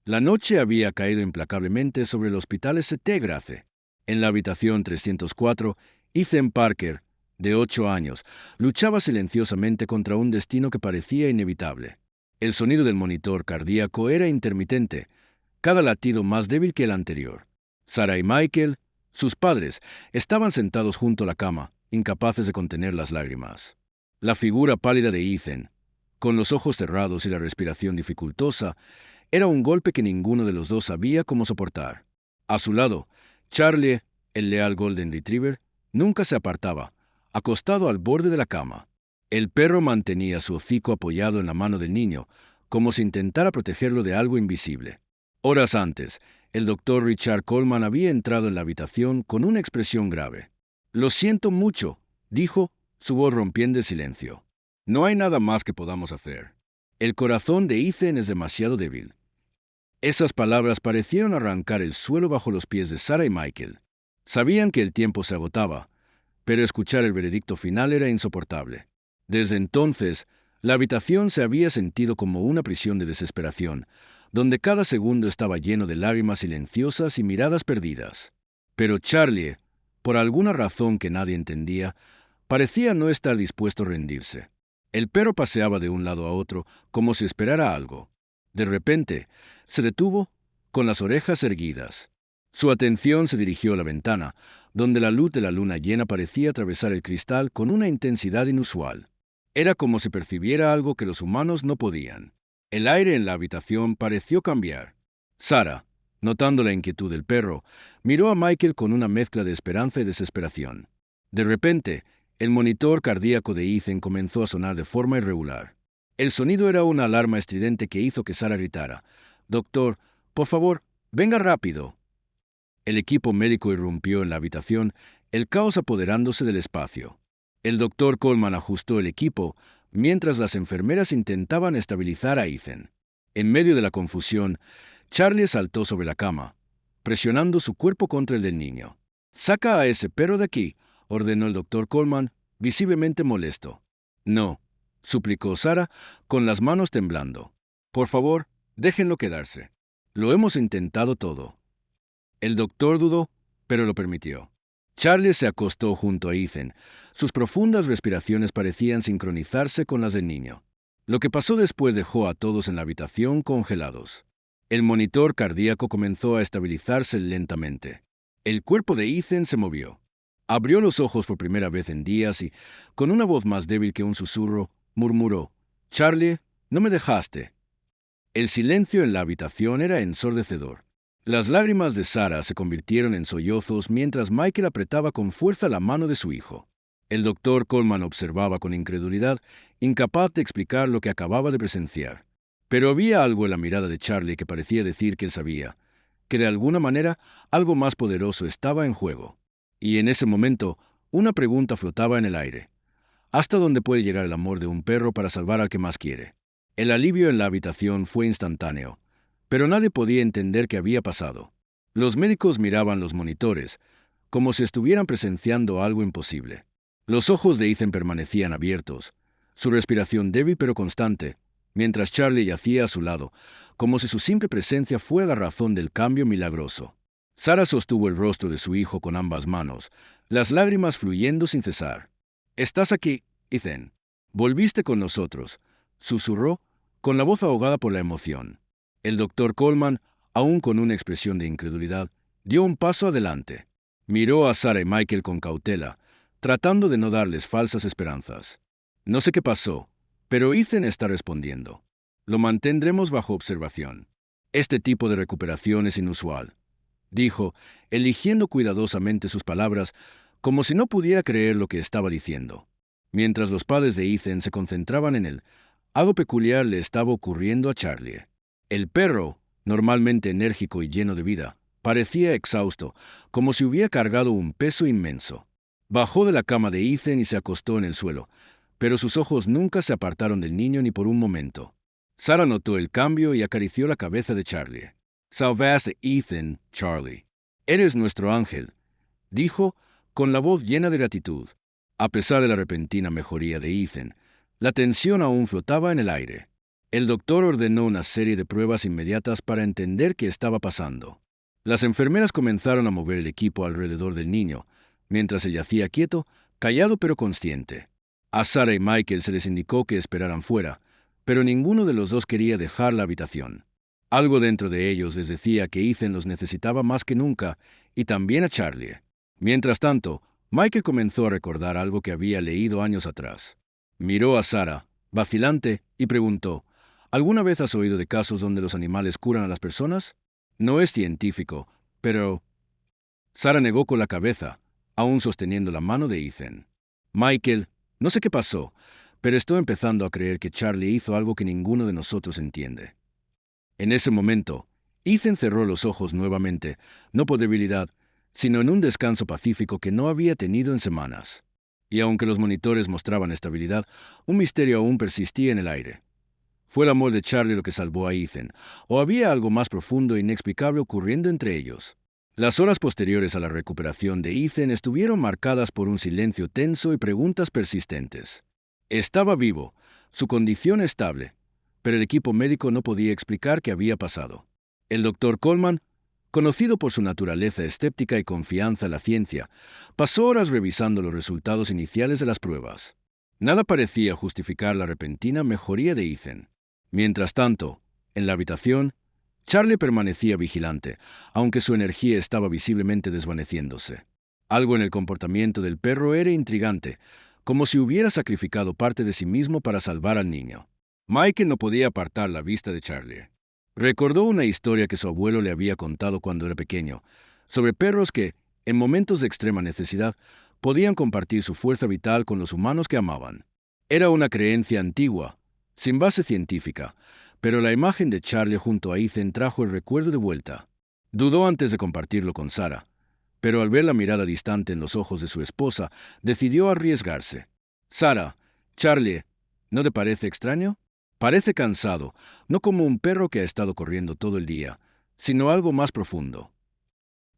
La noche había caído implacablemente sobre el hospital St. Grace. En la habitación 304, Ethan Parker, de 8 años, luchaba silenciosamente contra un destino que parecía inevitable. El sonido del monitor cardíaco era intermitente, cada latido más débil que el anterior. Sarah y Michael, sus padres, estaban sentados junto a la cama, incapaces de contener las lágrimas. La figura pálida de Ethan, con los ojos cerrados y la respiración dificultosa, era un golpe que ninguno de los dos sabía cómo soportar. A su lado, Charlie, el leal Golden Retriever, nunca se apartaba, acostado al borde de la cama. El perro mantenía su hocico apoyado en la mano del niño, como si intentara protegerlo de algo invisible. Horas antes, el doctor Richard Coleman había entrado en la habitación con una expresión grave. «Lo siento mucho», dijo, su voz rompiendo el silencio. «No hay nada más que podamos hacer. El corazón de Ethan es demasiado débil». Esas palabras parecieron arrancar el suelo bajo los pies de Sarah y Michael. Sabían que el tiempo se agotaba, pero escuchar el veredicto final era insoportable. Desde entonces, la habitación se había sentido como una prisión de desesperación, donde cada segundo estaba lleno de lágrimas silenciosas y miradas perdidas. Pero Charlie, por alguna razón que nadie entendía, parecía no estar dispuesto a rendirse. El perro paseaba de un lado a otro como si esperara algo. De repente, se detuvo con las orejas erguidas. Su atención se dirigió a la ventana, donde la luz de la luna llena parecía atravesar el cristal con una intensidad inusual. Era como si percibiera algo que los humanos no podían. El aire en la habitación pareció cambiar. Sarah, notando la inquietud del perro, miró a Michael con una mezcla de esperanza y desesperación. De repente, el monitor cardíaco de Ethan comenzó a sonar de forma irregular. El sonido era una alarma estridente que hizo que Sarah gritara: «Doctor, por favor, venga rápido». El equipo médico irrumpió en la habitación, el caos apoderándose del espacio. El doctor Coleman ajustó el equipo, mientras las enfermeras intentaban estabilizar a Ethan. En medio de la confusión, Charlie saltó sobre la cama, presionando su cuerpo contra el del niño. «Saca a ese perro de aquí», ordenó el doctor Coleman, visiblemente molesto. «No», suplicó Sarah, con las manos temblando. «Por favor, déjenlo quedarse. Lo hemos intentado todo». El doctor dudó, pero lo permitió. Charlie se acostó junto a Ethan. Sus profundas respiraciones parecían sincronizarse con las del niño. Lo que pasó después dejó a todos en la habitación congelados. El monitor cardíaco comenzó a estabilizarse lentamente. El cuerpo de Ethan se movió. Abrió los ojos por primera vez en días y, con una voz más débil que un susurro, murmuró: «Charlie, no me dejaste». El silencio en la habitación era ensordecedor. Las lágrimas de Sarah se convirtieron en sollozos mientras Michael apretaba con fuerza la mano de su hijo. El doctor Coleman observaba con incredulidad, incapaz de explicar lo que acababa de presenciar. Pero había algo en la mirada de Charlie que parecía decir que él sabía, que de alguna manera algo más poderoso estaba en juego. Y en ese momento, una pregunta flotaba en el aire. ¿Hasta dónde puede llegar el amor de un perro para salvar al que más quiere? El alivio en la habitación fue instantáneo, pero nadie podía entender qué había pasado. Los médicos miraban los monitores, como si estuvieran presenciando algo imposible. Los ojos de Ethan permanecían abiertos, su respiración débil pero constante, mientras Charlie yacía a su lado, como si su simple presencia fuera la razón del cambio milagroso. Sarah sostuvo el rostro de su hijo con ambas manos, las lágrimas fluyendo sin cesar. «Estás aquí, Ethan. Volviste con nosotros», susurró, con la voz ahogada por la emoción. El doctor Coleman, aún con una expresión de incredulidad, dio un paso adelante. Miró a Sarah y Michael con cautela, tratando de no darles falsas esperanzas. «No sé qué pasó, pero Ethan está respondiendo. Lo mantendremos bajo observación. Este tipo de recuperación es inusual», dijo, eligiendo cuidadosamente sus palabras, como si no pudiera creer lo que estaba diciendo. Mientras los padres de Ethan se concentraban en él, algo peculiar le estaba ocurriendo a Charlie. El perro, normalmente enérgico y lleno de vida, parecía exhausto, como si hubiera cargado un peso inmenso. Bajó de la cama de Ethan y se acostó en el suelo, pero sus ojos nunca se apartaron del niño ni por un momento. Sarah notó el cambio y acarició la cabeza de Charlie. «Salvaste a Ethan, Charlie. Eres nuestro ángel», dijo, con la voz llena de gratitud. A pesar de la repentina mejoría de Ethan, la tensión aún flotaba en el aire. El doctor ordenó una serie de pruebas inmediatas para entender qué estaba pasando. Las enfermeras comenzaron a mover el equipo alrededor del niño, mientras él yacía quieto, callado pero consciente. A Sarah y Michael se les indicó que esperaran fuera, pero ninguno de los dos quería dejar la habitación. Algo dentro de ellos les decía que Ethan los necesitaba más que nunca, y también a Charlie. Mientras tanto, Michael comenzó a recordar algo que había leído años atrás. Miró a Sarah, vacilante, y preguntó, ¿alguna vez has oído de casos donde los animales curan a las personas? No es científico, pero... Sarah negó con la cabeza, aún sosteniendo la mano de Ethan. Michael, no sé qué pasó, pero estoy empezando a creer que Charlie hizo algo que ninguno de nosotros entiende. En ese momento, Ethan cerró los ojos nuevamente, no por debilidad, sino en un descanso pacífico que no había tenido en semanas. Y aunque los monitores mostraban estabilidad, un misterio aún persistía en el aire. ¿Fue el amor de Charlie lo que salvó a Ethan, o había algo más profundo e inexplicable ocurriendo entre ellos? Las horas posteriores a la recuperación de Ethan estuvieron marcadas por un silencio tenso y preguntas persistentes. Estaba vivo, su condición estable, pero el equipo médico no podía explicar qué había pasado. El doctor Coleman, conocido por su naturaleza escéptica y confianza en la ciencia, pasó horas revisando los resultados iniciales de las pruebas. Nada parecía justificar la repentina mejoría de Ethan. Mientras tanto, en la habitación, Charlie permanecía vigilante, aunque su energía estaba visiblemente desvaneciéndose. Algo en el comportamiento del perro era intrigante, como si hubiera sacrificado parte de sí mismo para salvar al niño. Michael no podía apartar la vista de Charlie. Recordó una historia que su abuelo le había contado cuando era pequeño, sobre perros que, en momentos de extrema necesidad, podían compartir su fuerza vital con los humanos que amaban. Era una creencia antigua, sin base científica, pero la imagen de Charlie junto a Ethan trajo el recuerdo de vuelta. Dudó antes de compartirlo con Sarah, pero al ver la mirada distante en los ojos de su esposa, decidió arriesgarse. Sarah, Charlie, ¿no te parece extraño? Parece cansado, no como un perro que ha estado corriendo todo el día, sino algo más profundo.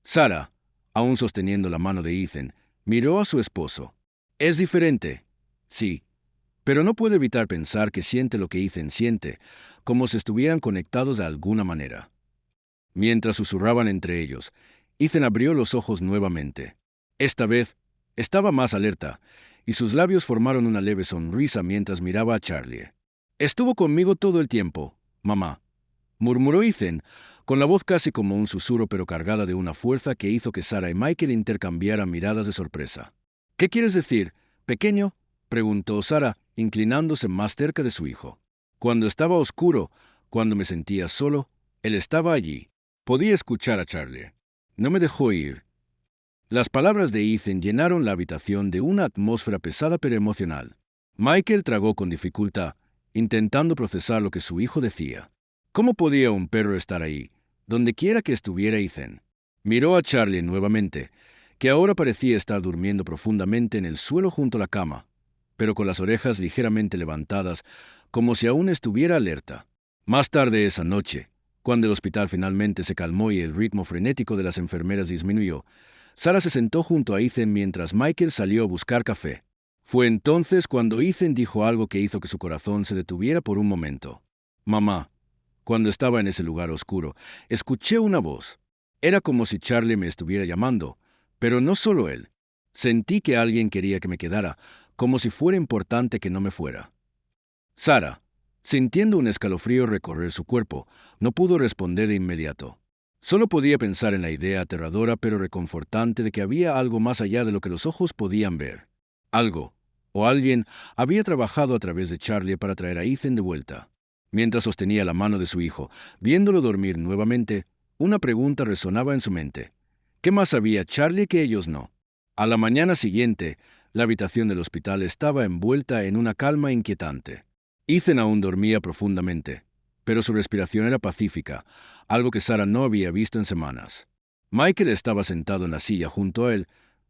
Sarah, aún sosteniendo la mano de Ethan, miró a su esposo. Es diferente, sí, pero no puede evitar pensar que siente lo que Ethan siente, como si estuvieran conectados de alguna manera. Mientras susurraban entre ellos, Ethan abrió los ojos nuevamente. Esta vez, estaba más alerta, y sus labios formaron una leve sonrisa mientras miraba a Charlie. Estuvo conmigo todo el tiempo, mamá, murmuró Ethan, con la voz casi como un susurro pero cargada de una fuerza que hizo que Sarah y Michael intercambiaran miradas de sorpresa. ¿Qué quieres decir, pequeño?, preguntó Sarah, inclinándose más cerca de su hijo. Cuando estaba oscuro, cuando me sentía solo, él estaba allí. Podía escuchar a Charlie. No me dejó ir. Las palabras de Ethan llenaron la habitación de una atmósfera pesada pero emocional. Michael tragó con dificultad, intentando procesar lo que su hijo decía. ¿Cómo podía un perro estar ahí, donde quiera que estuviera Ethan? Miró a Charlie nuevamente, que ahora parecía estar durmiendo profundamente en el suelo junto a la cama, pero con las orejas ligeramente levantadas, como si aún estuviera alerta. Más tarde esa noche, cuando el hospital finalmente se calmó y el ritmo frenético de las enfermeras disminuyó, Sarah se sentó junto a Ethan mientras Michael salió a buscar café. Fue entonces cuando Ethan dijo algo que hizo que su corazón se detuviera por un momento. Mamá, cuando estaba en ese lugar oscuro, escuché una voz. Era como si Charlie me estuviera llamando, pero no solo él. Sentí que alguien quería que me quedara, como si fuera importante que no me fuera. Sarah, sintiendo un escalofrío recorrer su cuerpo, no pudo responder de inmediato. Solo podía pensar en la idea aterradora pero reconfortante de que había algo más allá de lo que los ojos podían ver. Algo, o alguien, había trabajado a través de Charlie para traer a Ethan de vuelta. Mientras sostenía la mano de su hijo, viéndolo dormir nuevamente, una pregunta resonaba en su mente. ¿Qué más sabía Charlie que ellos no? A la mañana siguiente, la habitación del hospital estaba envuelta en una calma inquietante. Ethan aún dormía profundamente, pero su respiración era pacífica, algo que Sarah no había visto en semanas. Michael estaba sentado en la silla junto a él,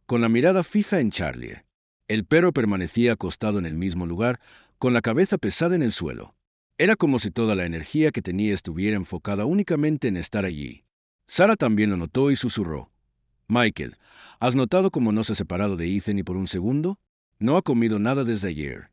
con la mirada fija en Charlie. El perro permanecía acostado en el mismo lugar, con la cabeza pesada en el suelo. Era como si toda la energía que tenía estuviera enfocada únicamente en estar allí. Sarah también lo notó y susurró. Michael, ¿has notado cómo no se ha separado de Ethan ni por un segundo? No ha comido nada desde ayer.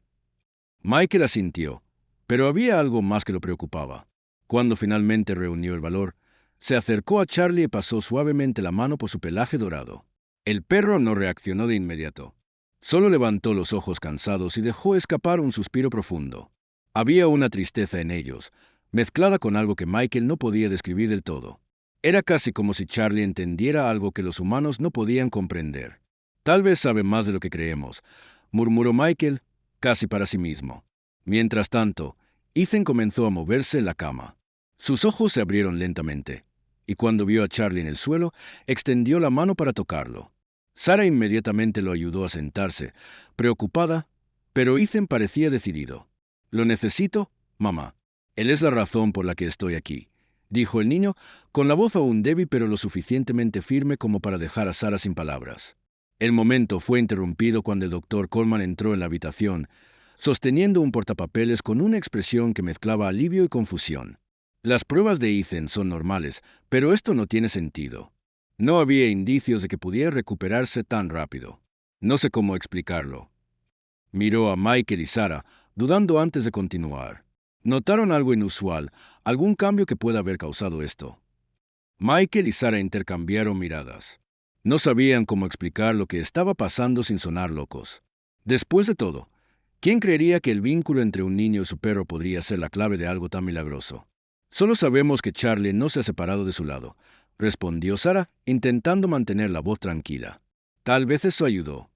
Michael asintió, Pero había algo más que lo preocupaba. Cuando finalmente reunió el valor, se acercó a Charlie y pasó suavemente la mano por su pelaje dorado. El perro no reaccionó de inmediato. Solo levantó los ojos cansados y dejó escapar un suspiro profundo. Había una tristeza en ellos, mezclada con algo que Michael no podía describir del todo. Era casi como si Charlie entendiera algo que los humanos no podían comprender. Tal vez sabe más de lo que creemos, murmuró Michael, casi para sí mismo. Mientras tanto, Ethan comenzó a moverse en la cama. Sus ojos se abrieron lentamente, y cuando vio a Charlie en el suelo, extendió la mano para tocarlo. Sara inmediatamente lo ayudó a sentarse, preocupada, pero Ethan parecía decidido. «Lo necesito, mamá. Él es la razón por la que estoy aquí», dijo el niño, con la voz aún débil pero lo suficientemente firme como para dejar a Sara sin palabras. El momento fue interrumpido cuando el doctor Coleman entró en la habitación, sosteniendo un portapapeles con una expresión que mezclaba alivio y confusión. «Las pruebas de Ethan son normales, pero esto no tiene sentido. No había indicios de que pudiera recuperarse tan rápido. No sé cómo explicarlo». Miró a Michael y Sara, dudando antes de continuar. ¿Notaron algo inusual, algún cambio que pueda haber causado esto? Michael y Sara intercambiaron miradas. No sabían cómo explicar lo que estaba pasando sin sonar locos. Después de todo, ¿quién creería que el vínculo entre un niño y su perro podría ser la clave de algo tan milagroso? Solo sabemos que Charlie no se ha separado de su lado, respondió Sara, intentando mantener la voz tranquila. Tal vez eso ayudó.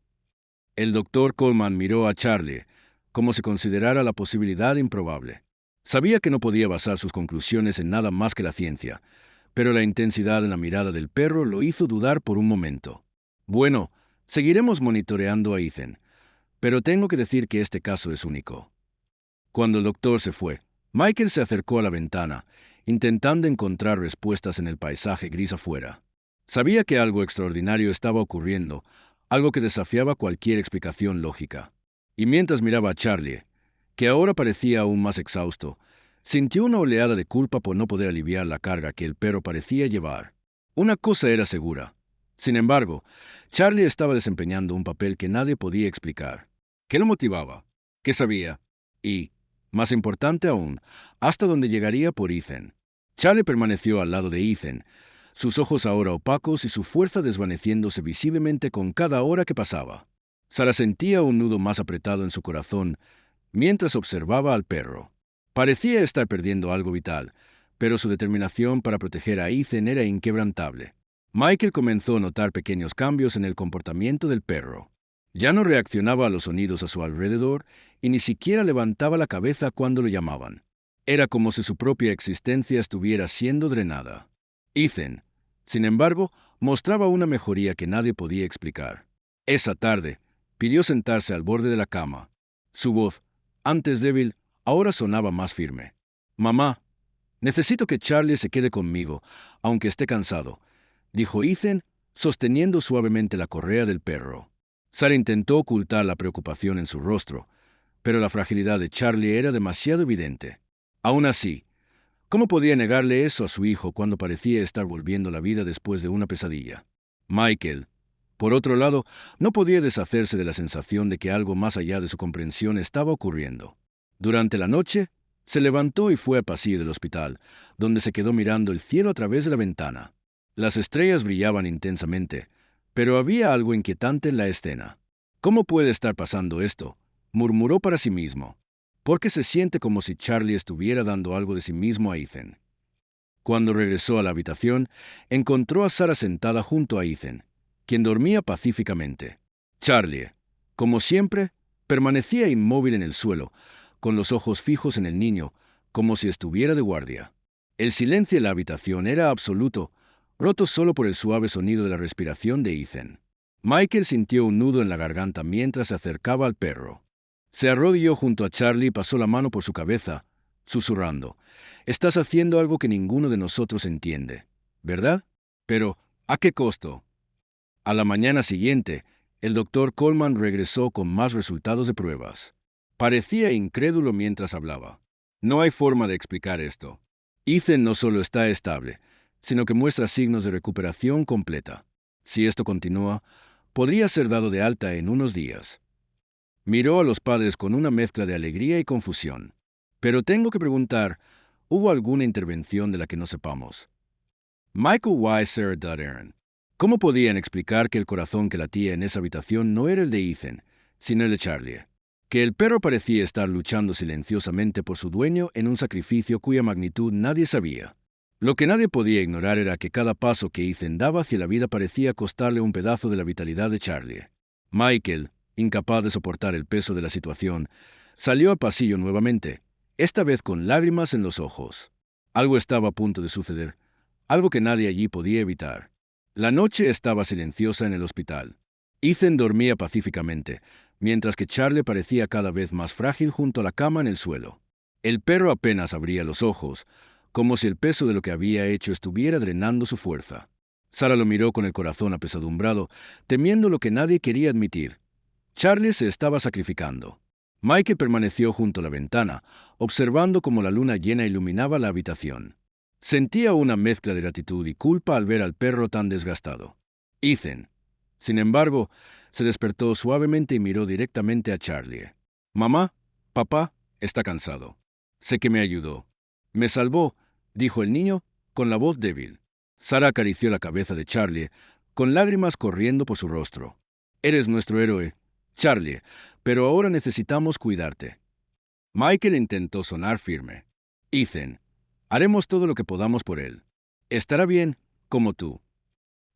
El doctor Coleman miró a Charlie, como si considerara la posibilidad improbable. Sabía que no podía basar sus conclusiones en nada más que la ciencia, pero la intensidad en la mirada del perro lo hizo dudar por un momento. «Bueno, seguiremos monitoreando a Ethan, pero tengo que decir que este caso es único». Cuando el doctor se fue, Michael se acercó a la ventana, intentando encontrar respuestas en el paisaje gris afuera. Sabía que algo extraordinario estaba ocurriendo, algo que desafiaba cualquier explicación lógica. Y mientras miraba a Charlie, que ahora parecía aún más exhausto, sintió una oleada de culpa por no poder aliviar la carga que el perro parecía llevar. Una cosa era segura. Sin embargo, Charlie estaba desempeñando un papel que nadie podía explicar. ¿Qué lo motivaba? ¿Qué sabía? Y, más importante aún, hasta dónde llegaría por Ethan. Charlie permaneció al lado de Ethan, sus ojos ahora opacos y su fuerza desvaneciéndose visiblemente con cada hora que pasaba. Sara sentía un nudo más apretado en su corazón mientras observaba al perro. Parecía estar perdiendo algo vital, pero su determinación para proteger a Ethan era inquebrantable. Michael comenzó a notar pequeños cambios en el comportamiento del perro. Ya no reaccionaba a los sonidos a su alrededor y ni siquiera levantaba la cabeza cuando lo llamaban. Era como si su propia existencia estuviera siendo drenada. Ethan, sin embargo, mostraba una mejoría que nadie podía explicar. Esa tarde, pidió sentarse al borde de la cama. Su voz, antes débil, ahora sonaba más firme. «Mamá, necesito que Charlie se quede conmigo, aunque esté cansado», dijo Ethan, sosteniendo suavemente la correa del perro. Sara intentó ocultar la preocupación en su rostro, pero la fragilidad de Charlie era demasiado evidente. Aún así, ¿cómo podía negarle eso a su hijo cuando parecía estar volviendo a la vida después de una pesadilla? Michael, por otro lado, no podía deshacerse de la sensación de que algo más allá de su comprensión estaba ocurriendo. Durante la noche, se levantó y fue al pasillo del hospital, donde se quedó mirando el cielo a través de la ventana. Las estrellas brillaban intensamente, pero había algo inquietante en la escena. «¿Cómo puede estar pasando esto?», murmuró para sí mismo. «Porque se siente como si Charlie estuviera dando algo de sí mismo a Ethan». Cuando regresó a la habitación, encontró a Sara sentada junto a Ethan, quien dormía pacíficamente. Charlie, como siempre, permanecía inmóvil en el suelo, con los ojos fijos en el niño, como si estuviera de guardia. El silencio en la habitación era absoluto, roto solo por el suave sonido de la respiración de Ethan. Michael sintió un nudo en la garganta mientras se acercaba al perro. Se arrodilló junto a Charlie y pasó la mano por su cabeza, susurrando: «Estás haciendo algo que ninguno de nosotros entiende, ¿verdad? Pero, ¿a qué costo?». A la mañana siguiente, el doctor Coleman regresó con más resultados de pruebas. Parecía incrédulo mientras hablaba. «No hay forma de explicar esto. Ethan no solo está estable, sino que muestra signos de recuperación completa. Si esto continúa, podría ser dado de alta en unos días». Miró a los padres con una mezcla de alegría y confusión. Pero tengo que preguntar, ¿hubo alguna intervención de la que no sepamos? Michael Weiser, Aaron. ¿Cómo podían explicar que el corazón que latía en esa habitación no era el de Ethan, sino el de Charlie? Que el perro parecía estar luchando silenciosamente por su dueño en un sacrificio cuya magnitud nadie sabía. Lo que nadie podía ignorar era que cada paso que Ethan daba hacia la vida parecía costarle un pedazo de la vitalidad de Charlie. Michael, incapaz de soportar el peso de la situación, salió al pasillo nuevamente, esta vez con lágrimas en los ojos. Algo estaba a punto de suceder, algo que nadie allí podía evitar. La noche estaba silenciosa en el hospital. Ethan dormía pacíficamente, mientras que Charlie parecía cada vez más frágil junto a la cama en el suelo. El perro apenas abría los ojos, como si el peso de lo que había hecho estuviera drenando su fuerza. Sarah lo miró con el corazón apesadumbrado, temiendo lo que nadie quería admitir. Charlie se estaba sacrificando. Michael permaneció junto a la ventana, observando cómo la luna llena iluminaba la habitación. Sentía una mezcla de gratitud y culpa al ver al perro tan desgastado. Ethan, sin embargo, se despertó suavemente y miró directamente a Charlie. «Mamá, papá, está cansado. Sé que me ayudó. Me salvó», dijo el niño, con la voz débil. Sarah acarició la cabeza de Charlie, con lágrimas corriendo por su rostro. «Eres nuestro héroe, Charlie, pero ahora necesitamos cuidarte». Michael intentó sonar firme. «Ethan, haremos todo lo que podamos por él. Estará bien, como tú».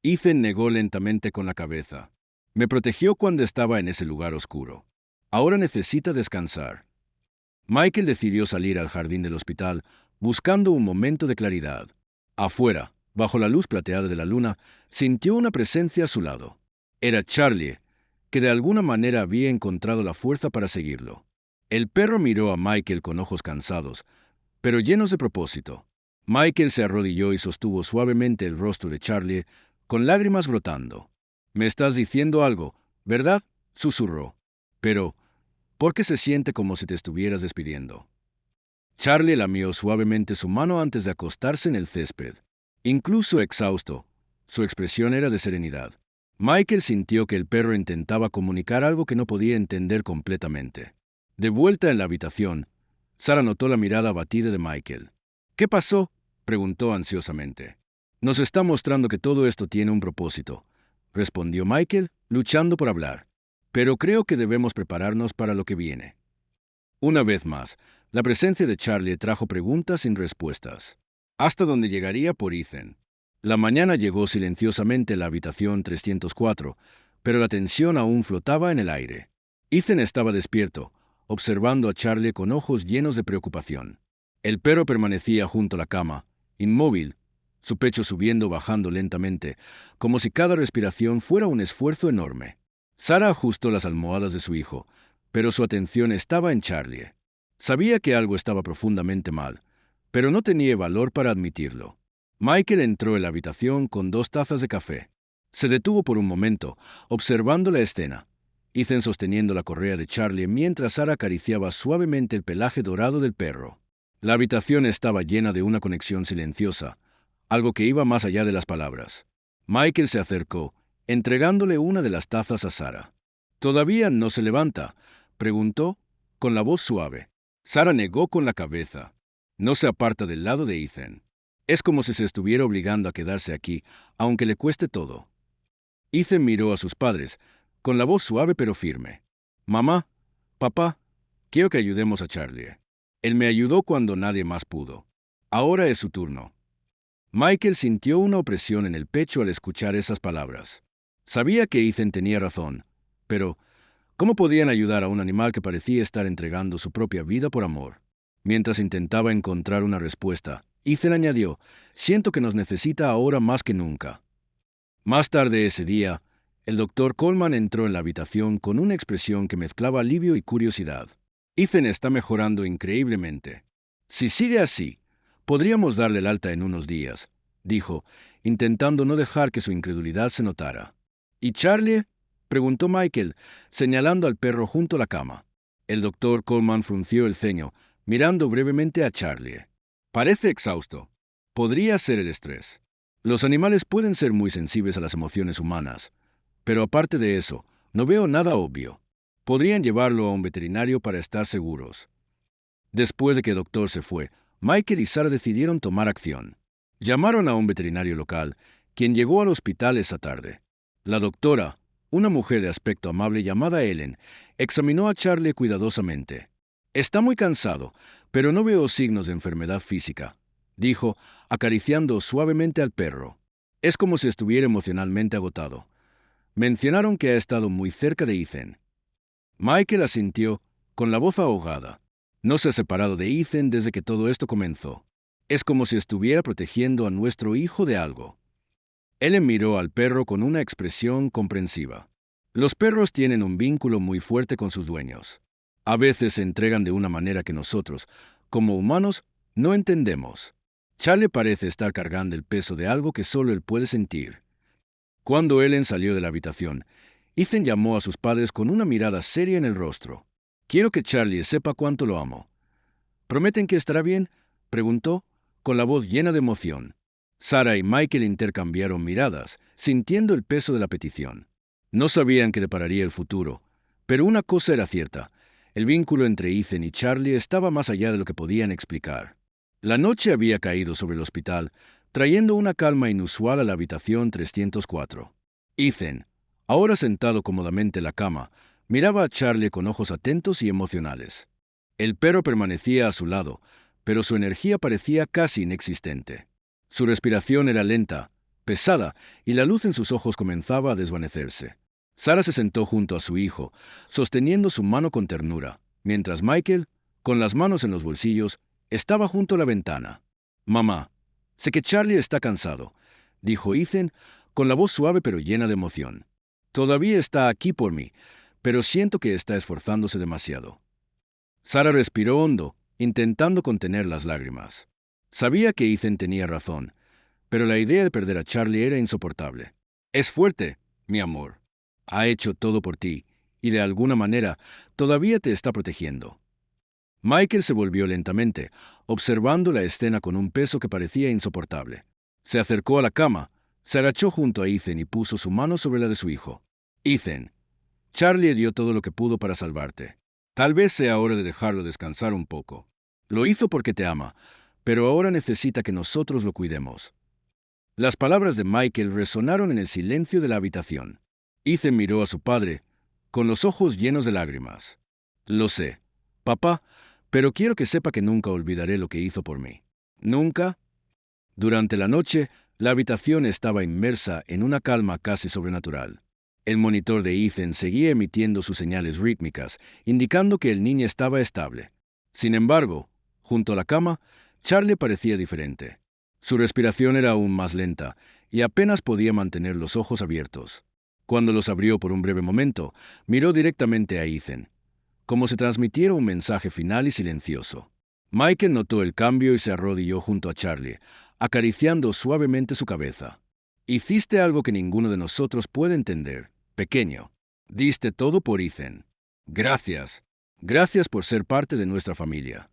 Ethan negó lentamente con la cabeza. «Me protegió cuando estaba en ese lugar oscuro. Ahora necesita descansar». Michael decidió salir al jardín del hospital, buscando un momento de claridad. Afuera, bajo la luz plateada de la luna, sintió una presencia a su lado. Era Charlie, que de alguna manera había encontrado la fuerza para seguirlo. El perro miró a Michael con ojos cansados, pero llenos de propósito. Michael se arrodilló y sostuvo suavemente el rostro de Charlie, con lágrimas brotando. «Me estás diciendo algo, ¿verdad?», susurró. «Pero, ¿por qué se siente como si te estuvieras despidiendo?». Charlie lamió suavemente su mano antes de acostarse en el césped. Incluso exhausto, su expresión era de serenidad. Michael sintió que el perro intentaba comunicar algo que no podía entender completamente. De vuelta en la habitación, Sarah notó la mirada abatida de Michael. «¿Qué pasó?», preguntó ansiosamente. «Nos está mostrando que todo esto tiene un propósito», respondió Michael, luchando por hablar. «Pero creo que debemos prepararnos para lo que viene». Una vez más, la presencia de Charlie trajo preguntas sin respuestas. ¿Hasta dónde llegaría por Ethan? La mañana llegó silenciosamente a la habitación 304, pero la tensión aún flotaba en el aire. Ethan estaba despierto, observando a Charlie con ojos llenos de preocupación. El perro permanecía junto a la cama, inmóvil, su pecho subiendo o bajando lentamente, como si cada respiración fuera un esfuerzo enorme. Sarah ajustó las almohadas de su hijo, pero su atención estaba en Charlie. Sabía que algo estaba profundamente mal, pero no tenía valor para admitirlo. Michael entró en la habitación con 2 tazas de café. Se detuvo por un momento, observando la escena. Ethan sosteniendo la correa de Charlie mientras Sarah acariciaba suavemente el pelaje dorado del perro. La habitación estaba llena de una conexión silenciosa, algo que iba más allá de las palabras. Michael se acercó, entregándole una de las tazas a Sarah. «¿Todavía no se levanta?», preguntó, con la voz suave. Sarah negó con la cabeza. No se aparta del lado de Ethan. Es como si se estuviera obligando a quedarse aquí, aunque le cueste todo. Ethan miró a sus padres, con la voz suave pero firme. «Mamá, papá, quiero que ayudemos a Charlie. Él me ayudó cuando nadie más pudo. Ahora es su turno». Michael sintió una opresión en el pecho al escuchar esas palabras. Sabía que Ethan tenía razón, pero ¿cómo podían ayudar a un animal que parecía estar entregando su propia vida por amor? Mientras intentaba encontrar una respuesta, Ethan añadió: «Siento que nos necesita ahora más que nunca». Más tarde ese día, el doctor Coleman entró en la habitación con una expresión que mezclaba alivio y curiosidad. «Ethan está mejorando increíblemente. Si sigue así, podríamos darle el alta en unos días», dijo, intentando no dejar que su incredulidad se notara. «¿Y Charlie?», preguntó Michael, señalando al perro junto a la cama. El doctor Coleman frunció el ceño, mirando brevemente a Charlie. «Parece exhausto. Podría ser el estrés. Los animales pueden ser muy sensibles a las emociones humanas, pero aparte de eso, no veo nada obvio. Podrían llevarlo a un veterinario para estar seguros». Después de que el doctor se fue, Michael y Sarah decidieron tomar acción. Llamaron a un veterinario local, quien llegó al hospital esa tarde. La doctora, una mujer de aspecto amable llamada Ellen, examinó a Charlie cuidadosamente. «Está muy cansado, pero no veo signos de enfermedad física», dijo, acariciando suavemente al perro. «Es como si estuviera emocionalmente agotado». Mencionaron que ha estado muy cerca de Ethan. Michael asintió, con la voz ahogada. No se ha separado de Ethan desde que todo esto comenzó. Es como si estuviera protegiendo a nuestro hijo de algo. Él miró al perro con una expresión comprensiva. Los perros tienen un vínculo muy fuerte con sus dueños. A veces se entregan de una manera que nosotros, como humanos, no entendemos. Charlie parece estar cargando el peso de algo que solo él puede sentir. Cuando Ellen salió de la habitación, Ethan llamó a sus padres con una mirada seria en el rostro. «Quiero que Charlie sepa cuánto lo amo». «¿Prometen que estará bien?», preguntó, con la voz llena de emoción. Sarah y Michael intercambiaron miradas, sintiendo el peso de la petición. No sabían qué depararía el futuro, pero una cosa era cierta: el vínculo entre Ethan y Charlie estaba más allá de lo que podían explicar. La noche había caído sobre el hospital, trayendo una calma inusual a la habitación 304. Ethan, ahora sentado cómodamente en la cama, miraba a Charlie con ojos atentos y emocionales. El perro permanecía a su lado, pero su energía parecía casi inexistente. Su respiración era lenta, pesada, y la luz en sus ojos comenzaba a desvanecerse. Sarah se sentó junto a su hijo, sosteniendo su mano con ternura, mientras Michael, con las manos en los bolsillos, estaba junto a la ventana. «Mamá, sé que Charlie está cansado», dijo Ethan, con la voz suave pero llena de emoción. «Todavía está aquí por mí, pero siento que está esforzándose demasiado». Sarah respiró hondo, intentando contener las lágrimas. Sabía que Ethan tenía razón, pero la idea de perder a Charlie era insoportable. «Es fuerte, mi amor. Ha hecho todo por ti, y de alguna manera todavía te está protegiendo». Michael se volvió lentamente, observando la escena con un peso que parecía insoportable. Se acercó a la cama, se agachó junto a Ethan y puso su mano sobre la de su hijo. «Ethan, Charlie dio todo lo que pudo para salvarte. Tal vez sea hora de dejarlo descansar un poco. Lo hizo porque te ama, pero ahora necesita que nosotros lo cuidemos». Las palabras de Michael resonaron en el silencio de la habitación. Ethan miró a su padre, con los ojos llenos de lágrimas. «Lo sé, papá, pero quiero que sepa que nunca olvidaré lo que hizo por mí». «¿Nunca?». Durante la noche, la habitación estaba inmersa en una calma casi sobrenatural. El monitor de Ethan seguía emitiendo sus señales rítmicas, indicando que el niño estaba estable. Sin embargo, junto a la cama, Charlie parecía diferente. Su respiración era aún más lenta, y apenas podía mantener los ojos abiertos. Cuando los abrió por un breve momento, miró directamente a Ethan, como si transmitiera un mensaje final y silencioso. Michael notó el cambio y se arrodilló junto a Charlie, acariciando suavemente su cabeza. «Hiciste algo que ninguno de nosotros puede entender, pequeño. Diste todo por Ethan. Gracias. Gracias por ser parte de nuestra familia».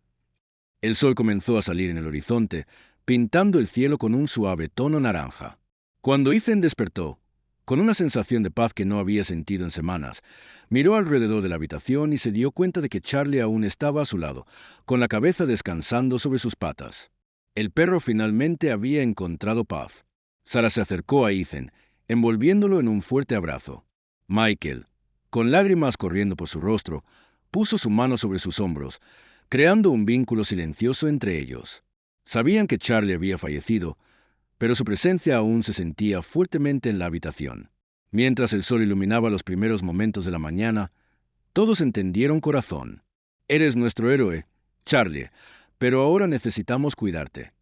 El sol comenzó a salir en el horizonte, pintando el cielo con un suave tono naranja. Cuando Ethan despertó, con una sensación de paz que no había sentido en semanas, miró alrededor de la habitación y se dio cuenta de que Charlie aún estaba a su lado, con la cabeza descansando sobre sus patas. El perro finalmente había encontrado paz. Sarah se acercó a Ethan, envolviéndolo en un fuerte abrazo. Michael, con lágrimas corriendo por su rostro, puso su mano sobre sus hombros, creando un vínculo silencioso entre ellos. Sabían que Charlie había fallecido, pero su presencia aún se sentía fuertemente en la habitación. Mientras el sol iluminaba los primeros momentos de la mañana, todos entendieron corazón. «Eres nuestro héroe, Charlie, pero ahora necesitamos cuidarte».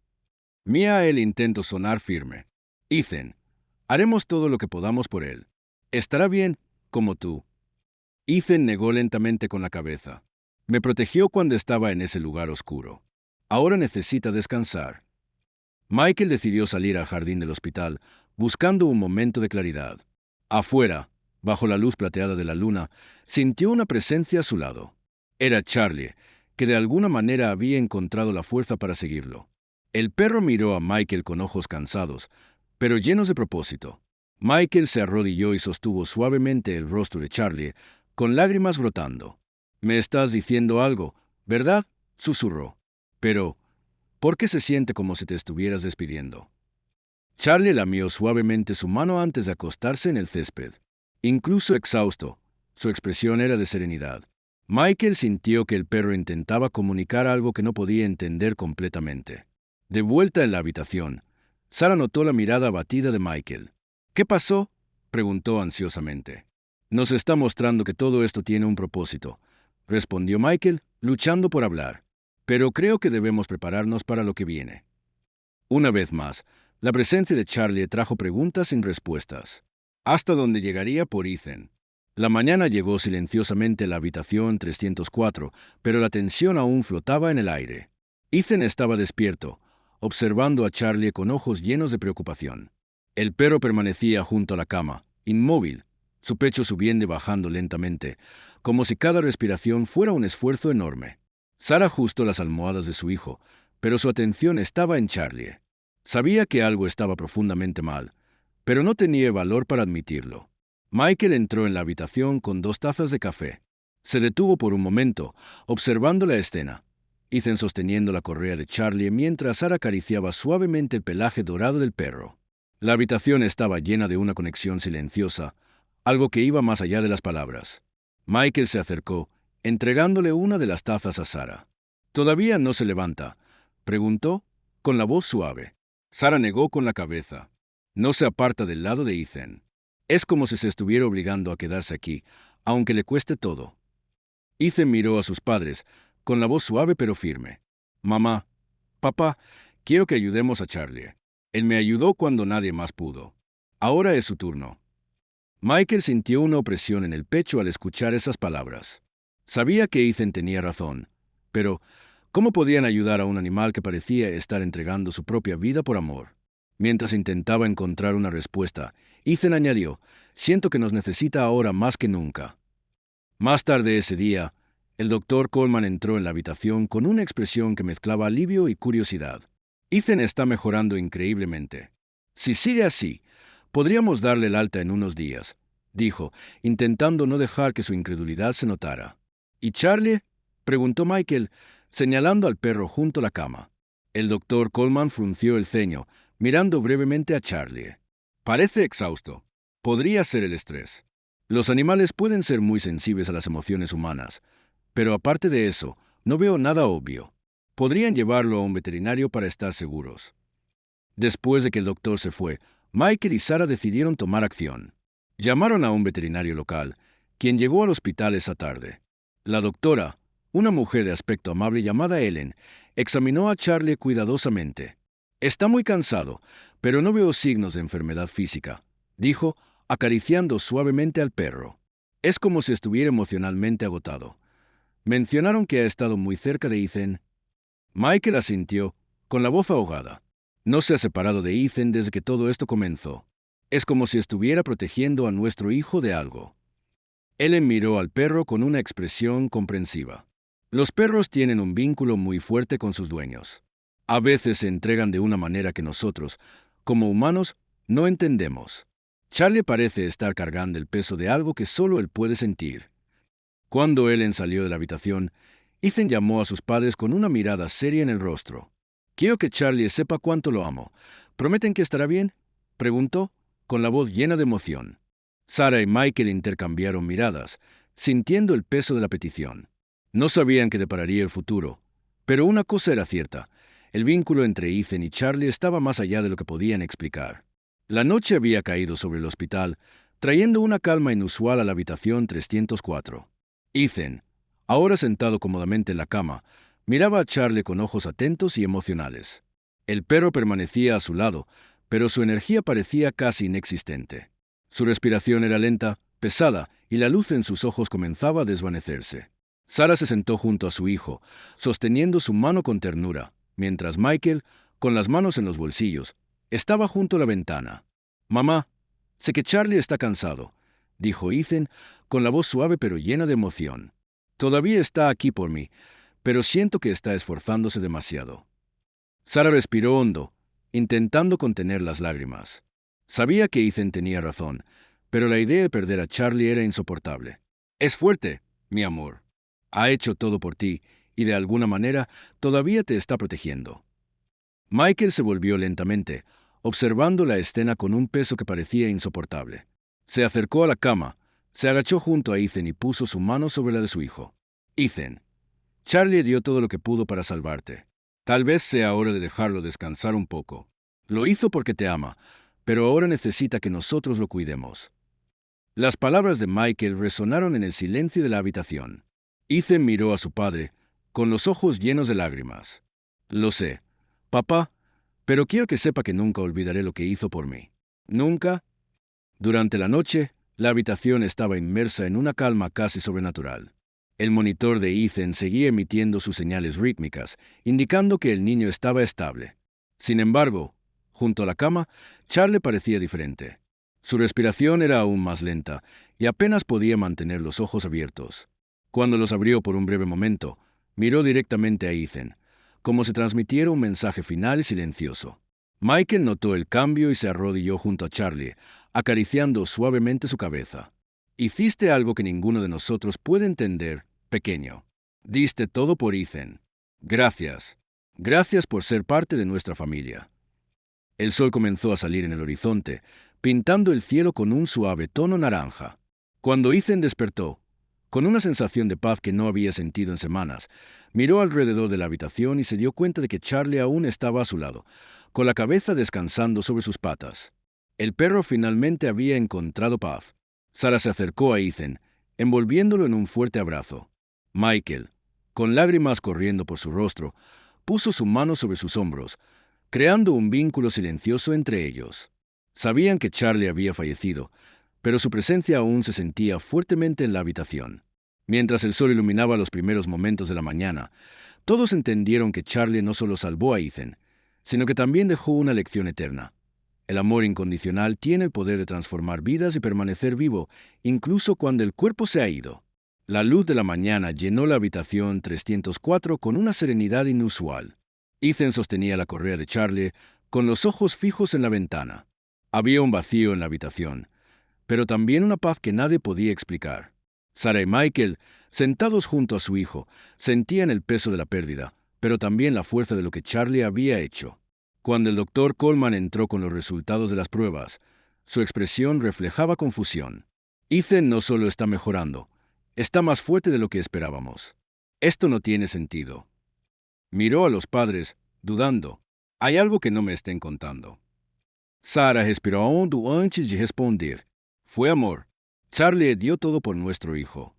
Mía el intento sonar firme. «Ethan, haremos todo lo que podamos por él. Estará bien, como tú». Ethan negó lentamente con la cabeza. «Me protegió cuando estaba en ese lugar oscuro. Ahora necesita descansar». Michael decidió salir al jardín del hospital, buscando un momento de claridad. Afuera, bajo la luz plateada de la luna, sintió una presencia a su lado. Era Charlie, que de alguna manera había encontrado la fuerza para seguirlo. El perro miró a Michael con ojos cansados, pero llenos de propósito. Michael se arrodilló y sostuvo suavemente el rostro de Charlie, con lágrimas brotando. «Me estás diciendo algo, ¿verdad, susurró. Pero, ¿por qué se siente como si te estuvieras despidiendo? Charlie lamió suavemente su mano antes de acostarse en el césped. Incluso exhausto, su expresión era de serenidad. Michael sintió que el perro intentaba comunicar algo que no podía entender completamente. De vuelta en la habitación, Sara notó la mirada abatida de Michael. ¿Qué pasó?, preguntó ansiosamente. Nos está mostrando que todo esto tiene un propósito, respondió Michael, luchando por hablar. Pero creo que debemos prepararnos para lo que viene. Una vez más, la presencia de Charlie trajo preguntas sin respuestas. ¿Hasta dónde llegaría por Ethan? La mañana llegó silenciosamente a la habitación 304, pero la tensión aún flotaba en el aire. Ethan estaba despierto, observando a Charlie con ojos llenos de preocupación. El perro permanecía junto a la cama, inmóvil, su pecho subiendo y bajando lentamente, como si cada respiración fuera un esfuerzo enorme. Sara ajustó las almohadas de su hijo, pero su atención estaba en Charlie. Sabía que algo estaba profundamente mal, pero no tenía valor para admitirlo. Michael entró en la habitación con 2 tazas de café. Se detuvo por un momento, observando la escena. Ethan sosteniendo la correa de Charlie mientras Sara acariciaba suavemente el pelaje dorado del perro. La habitación estaba llena de una conexión silenciosa, algo que iba más allá de las palabras. Michael se acercó, entregándole una de las tazas a Sara. ¿Todavía no se levanta?, preguntó, con la voz suave. Sara negó con la cabeza. No se aparta del lado de Ethan. Es como si se estuviera obligando a quedarse aquí, aunque le cueste todo. Ethan miró a sus padres, con la voz suave pero firme. Mamá, papá, quiero que ayudemos a Charlie. Él me ayudó cuando nadie más pudo. Ahora es su turno. Michael sintió una opresión en el pecho al escuchar esas palabras. Sabía que Ethan tenía razón, pero ¿cómo podían ayudar a un animal que parecía estar entregando su propia vida por amor? Mientras intentaba encontrar una respuesta, Ethan añadió, siento que nos necesita ahora más que nunca. Más tarde ese día, el doctor Coleman entró en la habitación con una expresión que mezclaba alivio y curiosidad. Ethan está mejorando increíblemente. Si sigue así, podríamos darle el alta en unos días, dijo, intentando no dejar que su incredulidad se notara. ¿Y Charlie?, preguntó Michael, señalando al perro junto a la cama. El doctor Coleman frunció el ceño, mirando brevemente a Charlie. Parece exhausto. Podría ser el estrés. Los animales pueden ser muy sensibles a las emociones humanas, pero aparte de eso, no veo nada obvio. Podrían llevarlo a un veterinario para estar seguros. Después de que el doctor se fue, Michael y Sara decidieron tomar acción. Llamaron a un veterinario local, quien llegó al hospital esa tarde. La doctora, una mujer de aspecto amable llamada Ellen, examinó a Charlie cuidadosamente. Está muy cansado, pero no veo signos de enfermedad física, dijo, acariciando suavemente al perro. Es como si estuviera emocionalmente agotado. Mencionaron que ha estado muy cerca de Ethan. Michael asintió, con la voz ahogada. No se ha separado de Ethan desde que todo esto comenzó. Es como si estuviera protegiendo a nuestro hijo de algo. Ellen miró al perro con una expresión comprensiva. Los perros tienen un vínculo muy fuerte con sus dueños. A veces se entregan de una manera que nosotros, como humanos, no entendemos. Charlie parece estar cargando el peso de algo que solo él puede sentir. Cuando Ellen salió de la habitación, Ethan llamó a sus padres con una mirada seria en el rostro. «Quiero que Charlie sepa cuánto lo amo. ¿Prometen que estará bien?», preguntó, con la voz llena de emoción. Sara y Michael intercambiaron miradas, sintiendo el peso de la petición. No sabían qué depararía el futuro, pero una cosa era cierta: el vínculo entre Ethan y Charlie estaba más allá de lo que podían explicar. La noche había caído sobre el hospital, trayendo una calma inusual a la habitación 304. Ethan, ahora sentado cómodamente en la cama, miraba a Charlie con ojos atentos y emocionales. El perro permanecía a su lado, pero su energía parecía casi inexistente. Su respiración era lenta, pesada, y la luz en sus ojos comenzaba a desvanecerse. Sara se sentó junto a su hijo, sosteniendo su mano con ternura, mientras Michael, con las manos en los bolsillos, estaba junto a la ventana. «Mamá, sé que Charlie está cansado», dijo Ethan, con la voz suave pero llena de emoción. «Todavía está aquí por mí, pero siento que está esforzándose demasiado». Sara respiró hondo, intentando contener las lágrimas. Sabía que Ethan tenía razón, pero la idea de perder a Charlie era insoportable. «Es fuerte, mi amor. Ha hecho todo por ti, y de alguna manera todavía te está protegiendo. Michael se volvió lentamente, observando la escena con un peso que parecía insoportable. Se acercó a la cama, se agachó junto a Ethan y puso su mano sobre la de su hijo. Ethan, Charlie dio todo lo que pudo para salvarte. Tal vez sea hora de dejarlo descansar un poco. Lo hizo porque te ama, pero ahora necesita que nosotros lo cuidemos. Las palabras de Michael resonaron en el silencio de la habitación. Ethan miró a su padre, con los ojos llenos de lágrimas. Lo sé, papá, pero quiero que sepa que nunca olvidaré lo que hizo por mí. Nunca. Durante la noche, la habitación estaba inmersa en una calma casi sobrenatural. El monitor de Ethan seguía emitiendo sus señales rítmicas, indicando que el niño estaba estable. Sin embargo, junto a la cama, Charlie parecía diferente. Su respiración era aún más lenta y apenas podía mantener los ojos abiertos. Cuando los abrió por un breve momento, miró directamente a Ethan, como si transmitiera un mensaje final y silencioso. Michael notó el cambio y se arrodilló junto a Charlie, acariciando suavemente su cabeza. Hiciste algo que ninguno de nosotros puede entender, pequeño. Diste todo por Ethan. Gracias. Gracias por ser parte de nuestra familia. El sol comenzó a salir en el horizonte, pintando el cielo con un suave tono naranja. Cuando Ethan despertó, con una sensación de paz que no había sentido en semanas, miró alrededor de la habitación y se dio cuenta de que Charlie aún estaba a su lado, con la cabeza descansando sobre sus patas. El perro finalmente había encontrado paz. Sarah se acercó a Ethan, envolviéndolo en un fuerte abrazo. Michael, con lágrimas corriendo por su rostro, puso su mano sobre sus hombros, creando un vínculo silencioso entre ellos. Sabían que Charlie había fallecido, pero su presencia aún se sentía fuertemente en la habitación. Mientras el sol iluminaba los primeros momentos de la mañana, todos entendieron que Charlie no solo salvó a Ethan, sino que también dejó una lección eterna. El amor incondicional tiene el poder de transformar vidas y permanecer vivo, incluso cuando el cuerpo se ha ido. La luz de la mañana llenó la habitación 304 con una serenidad inusual. Ethan sostenía la correa de Charlie, con los ojos fijos en la ventana. Había un vacío en la habitación, pero también una paz que nadie podía explicar. Sarah y Michael, sentados junto a su hijo, sentían el peso de la pérdida, pero también la fuerza de lo que Charlie había hecho. Cuando el doctor Coleman entró con los resultados de las pruebas, su expresión reflejaba confusión. Ethan no solo está mejorando, está más fuerte de lo que esperábamos. Esto no tiene sentido. Miró a los padres, dudando. Hay algo que no me estén contando. Sarah respiró hondo antes de responder. Fue amor. Charlie dio todo por nuestro hijo.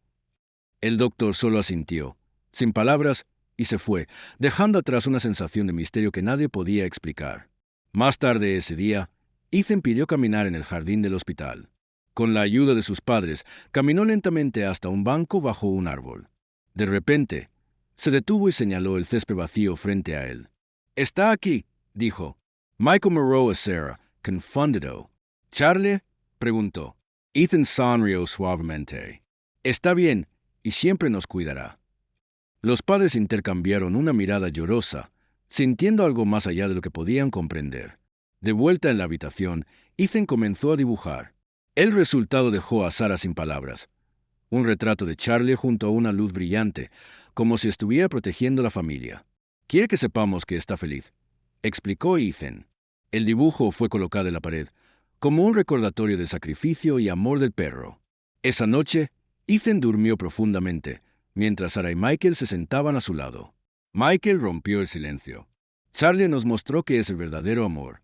El doctor solo asintió, sin palabras, y se fue, dejando atrás una sensación de misterio que nadie podía explicar. Más tarde ese día, Ethan pidió caminar en el jardín del hospital. Con la ayuda de sus padres, caminó lentamente hasta un banco bajo un árbol. De repente, se detuvo y señaló el césped vacío frente a él. «Está aquí», dijo. Michael miró a Sarah, confundido. «¿Charlie?», preguntó. Ethan sonrió suavemente. «Está bien, y siempre nos cuidará». Los padres intercambiaron una mirada llorosa, sintiendo algo más allá de lo que podían comprender. De vuelta en la habitación, Ethan comenzó a dibujar. El resultado dejó a Sarah sin palabras. Un retrato de Charlie junto a una luz brillante, como si estuviera protegiendo a la familia. «Quiere que sepamos que está feliz», explicó Ethan. El dibujo fue colocado en la pared, como un recordatorio del sacrificio y amor del perro. Esa noche, Ethan durmió profundamente, mientras Sarah y Michael se sentaban a su lado. Michael rompió el silencio. «Charlie nos mostró que es el verdadero amor».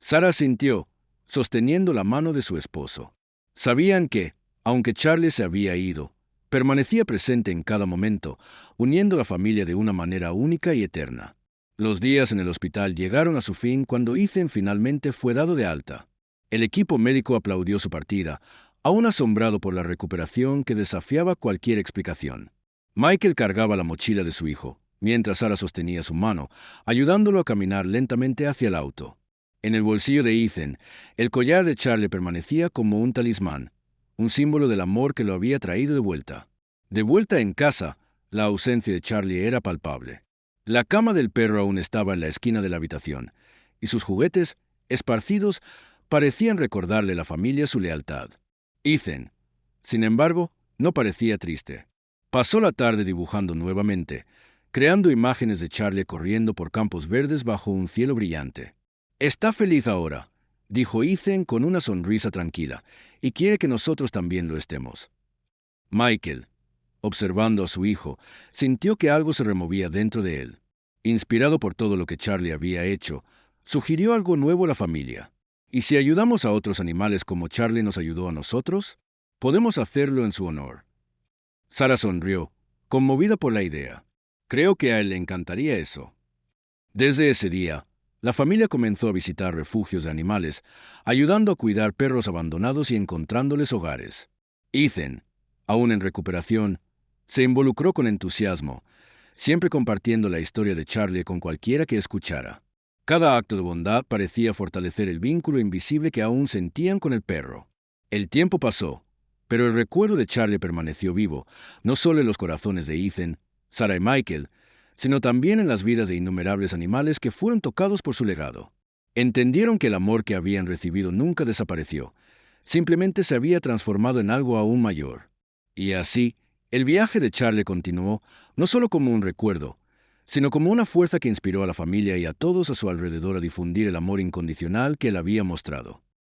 Sarah sintió, sosteniendo la mano de su esposo. Sabían que, aunque Charlie se había ido, permanecía presente en cada momento, uniendo a la familia de una manera única y eterna. Los días en el hospital llegaron a su fin cuando Ethan finalmente fue dado de alta. El equipo médico aplaudió su partida, aún asombrado por la recuperación que desafiaba cualquier explicación. Michael cargaba la mochila de su hijo, mientras Sarah sostenía su mano, ayudándolo a caminar lentamente hacia el auto. En el bolsillo de Ethan, el collar de Charlie permanecía como un talismán, un símbolo del amor que lo había traído de vuelta. De vuelta en casa, la ausencia de Charlie era palpable. La cama del perro aún estaba en la esquina de la habitación, y sus juguetes, esparcidos, parecían recordarle a la familia su lealtad. Ethan, sin embargo, no parecía triste. Pasó la tarde dibujando nuevamente, creando imágenes de Charlie corriendo por campos verdes bajo un cielo brillante. «Está feliz ahora», dijo Ethan con una sonrisa tranquila, «y quiere que nosotros también lo estemos». Michael, observando a su hijo, sintió que algo se removía dentro de él. Inspirado por todo lo que Charlie había hecho, sugirió algo nuevo a la familia. ¿Y si ayudamos a otros animales como Charlie nos ayudó a nosotros? Podemos hacerlo en su honor. Sara sonrió, conmovida por la idea. Creo que a él le encantaría eso. Desde ese día, la familia comenzó a visitar refugios de animales, ayudando a cuidar perros abandonados y encontrándoles hogares. Ethan, aún en recuperación, se involucró con entusiasmo, siempre compartiendo la historia de Charlie con cualquiera que escuchara. Cada acto de bondad parecía fortalecer el vínculo invisible que aún sentían con el perro. El tiempo pasó, pero el recuerdo de Charlie permaneció vivo, no solo en los corazones de Ethan, Sarah y Michael, sino también en las vidas de innumerables animales que fueron tocados por su legado. Entendieron que el amor que habían recibido nunca desapareció, simplemente se había transformado en algo aún mayor. Y así, el viaje de Charlie continuó, no solo como un recuerdo, sino como una fuerza que inspiró a la familia y a todos a su alrededor a difundir el amor incondicional que él había mostrado.